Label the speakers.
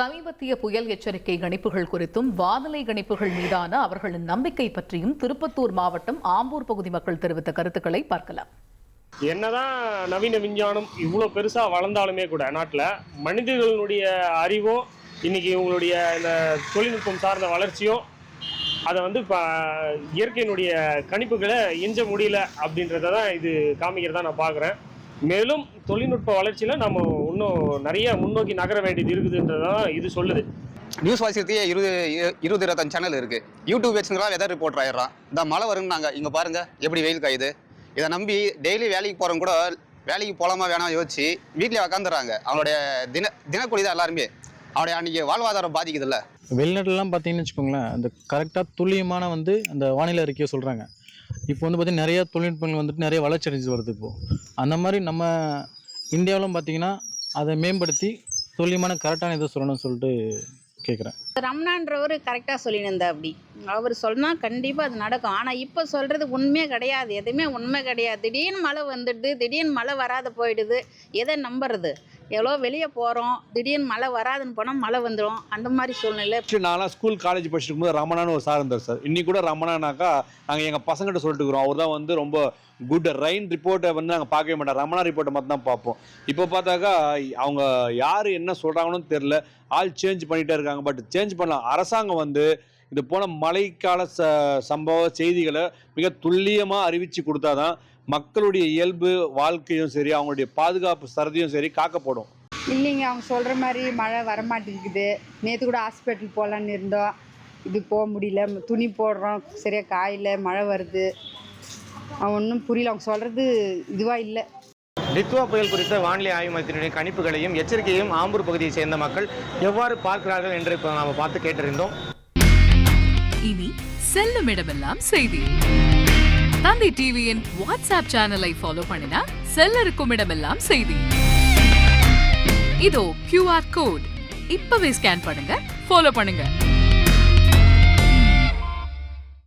Speaker 1: சமீபத்திய புயல் எச்சரிக்கை கணிப்புகள் குறித்தும் வானிலை கணிப்புகள் மீதான அவர்களின் நம்பிக்கை பற்றியும் திருப்பத்தூர் மாவட்டம் ஆம்பூர் பகுதி மக்கள் தெரிவித்த கருத்துக்களை பார்க்கலாம்.
Speaker 2: என்னதான் நவீன விஞ்ஞானம் இவ்வளோ பெருசாக வளர்ந்தாலுமே கூட நாட்டில் மனிதர்களுடைய அறிவும் இன்னைக்கு இவங்களுடைய இந்த தொழில்நுட்பம் சார்ந்த வளர்ச்சியும் அதை இப்போ இயற்கையினுடைய கணிப்புகளை எஞ்ச முடியல அப்படின்றத தான் இது காமிக்கிறதா நான் பார்க்குறேன். மேலும் தொழில்நுட்ப வளர்ச்சியில் நம்ம இன்னும் நிறைய முன்னோக்கி நகர வேண்டியது இருக்குதுன்றதான் இது சொல்லுது.
Speaker 3: நியூஸ் வாசிக்கிறதுக்கே 20-25 சேனல் இருக்குது. யூடியூப் வச்சுங்களா வெதர் ரிப்போர்ட் ஆயிடுறான். இந்த மழை வரும்னாங்க, இங்கே பாருங்கள் எப்படி வெயில் காயுது. இதை நம்பி டெய்லி வேலைக்கு போகிறவங்க கூட வேலைக்கு போகலாமா வேணாம் யோசிச்சு வீட்டிலே உக்காந்துடுறாங்க. அவங்களுடைய தினக்கூலி தான் எல்லாருமே. அவருடைய அன்றைக்கி வாழ்வாதாரம் பாதிக்குதுல்ல.
Speaker 4: வெளிநாட்டுலாம் பார்த்தீங்கன்னு வச்சுக்கோங்களேன், அந்த கரெக்டாக துல்லியமான அந்த வானிலை அறிக்கையை சொல்கிறாங்க. இப்போ பார்த்தீங்கன்னா நிறைய தொழில்நுட்பங்கள் நிறைய வளர்ச்சி அடைஞ்சு வருது. இப்போது அந்த மாதிரி நம்ம இந்தியாவிலும் பார்த்தீங்கன்னா அதை மேம்படுத்தி துல்லியமான கரெக்டான இதை சொல்லணும்னு சொல்லிட்டு கேட்குறேன்.
Speaker 5: ரமணான்றவர் கரெக்டாக சொல்லியிருந்தா அப்படி அவர் சொன்னால் கண்டிப்பாக அது நடக்கும். ஆனால் இப்போ சொல்கிறது உண்மையே கிடையாது, எதுவுமே உண்மை கிடையாது. திடீர்னு மழை வந்துடுது, திடீர்னு மழை வராது போயிடுது. எதை நம்புறது? எவ்வளோ வெளியே போகிறோம், திடீர்னு மழை வராதுன்னு போனால் மழை வந்துடும். அந்த மாதிரி சூழ்நிலை.
Speaker 6: நான்லாம் ஸ்கூல் காலேஜ் படிச்சுட்டு இருக்கும்போது ரமணான்னு ஒரு சார் இருந்தார் சார். இன்னைக்கு கூட ரமணானாக்கா நாங்கள் எங்கள் பசங்கிட்ட சொல்லிட்டு இருக்கிறோம். அவர் தான் ரொம்ப குட் ரெயின் ரிப்போர்ட்டை நாங்கள் பார்க்கவே மாட்டோம், ரமணா ரிப்போர்ட்டை மட்டும் தான் பார்ப்போம். இப்போ பார்த்தாக்கா அவங்க யார் என்ன சொல்கிறாங்கன்னு தெரில, ஆள் சேஞ்ச் பண்ணிகிட்டே இருக்காங்க. பட் சேஞ்ச் பண்ணலாம். அரசாங்கம் இது போன மழைக்கால சம்பவ செய்திகளை மிக துல்லியமாக அறிவித்து கொடுத்தாதான் மக்களுடைய இயல்பு வாழ்க்கையும் சரி, அவங்களுடைய பாதுகாப்பு சரதியும் சரி காக்கப்படும்.
Speaker 7: இல்லைங்க, அவங்க சொல்கிற மாதிரி மழை வரமாட்டேங்குது. நேற்று கூட ஹாஸ்பிட்டல் போகலான்னு இருந்தோம், இது போக முடியல. துணி போடுறோம், சரியாக காயில், மழை வருது. அவன் ஒன்றும் புரியல, அவங்க சொல்கிறது இதுவாக இல்லை.
Speaker 8: டித்வா புயல் குறித்த வானிலை ஆய்வு மையத்தினுடைய கணிப்புகளையும் எச்சரிக்கையும் ஆம்பூர் பகுதியை சேர்ந்த மக்கள் எவ்வாறு பார்க்கிறார்கள் என்று இப்போ நாம் பார்த்து கேட்டிருந்தோம்.
Speaker 9: இனி செல்லும் இடமெல்லாம் செய்தி. தந்தி டிவியின் வாட்ஸ்அப் சேனலை ஃபாலோ பண்ணினா செல்ல இருக்கும் இடமெல்லாம் செய்தி. இதோ QR கோட் இப்பவே ஸ்கேன் பண்ணுங்க, ஃபாலோ பண்ணுங்க.